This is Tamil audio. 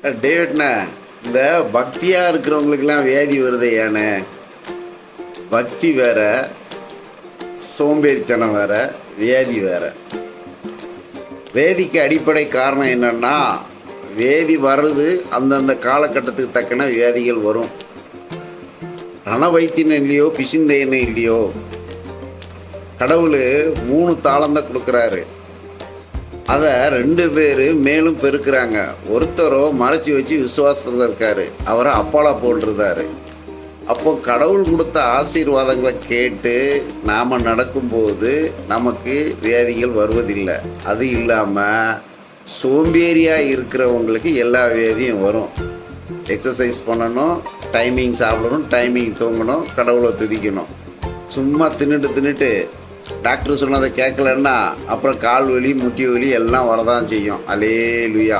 டேவிட்ண்ணே, இந்த பக்தியாக இருக்கிறவங்களுக்கெல்லாம் வியாதி வருது ஏண்ணே? பக்தி வேற, சோம்பேறித்தனம் வேற, வியாதி வேற. வேதிக்கு அடிப்படை காரணம் என்னன்னா, வேதி வர்றது அந்தந்த காலகட்டத்துக்கு தக்கன வியாதிகள் வரும். ரணவைத்தியம் இல்லையோ, பிசிந்தைன்னு இல்லையோ, கடவுள் 3 தாளந்தான் கொடுக்குறாரு. அதை 2 பேர் மேலும் பெருக்கிறாங்க. ஒருத்தரோ மறைச்சி வச்சு விசுவாசத்தில் இருக்காரு, அவரை அப்பாலா போட்டுருந்தாரு. அப்போ கடவுள் கொடுத்த ஆசீர்வாதங்களை கேட்டு நாம் நடக்கும்போது நமக்கு வியாதிகள் வருவதில்லை. அது இல்லாமல் சோம்பேறியாக இருக்கிறவங்களுக்கு எல்லா வியாதியும் வரும். எக்ஸசைஸ் பண்ணணும், டைமிங் சாப்பிடணும், டைமிங் தூங்கணும், கடவுளை துதிக்கணும். சும்மா தின்னுட்டு டாக்டர் சொன்னதை கேட்கலன்னா அப்புறம் கால் வலி, முட்டி வலி எல்லாம் வரதான் செய்யும். அல்லேலூயா.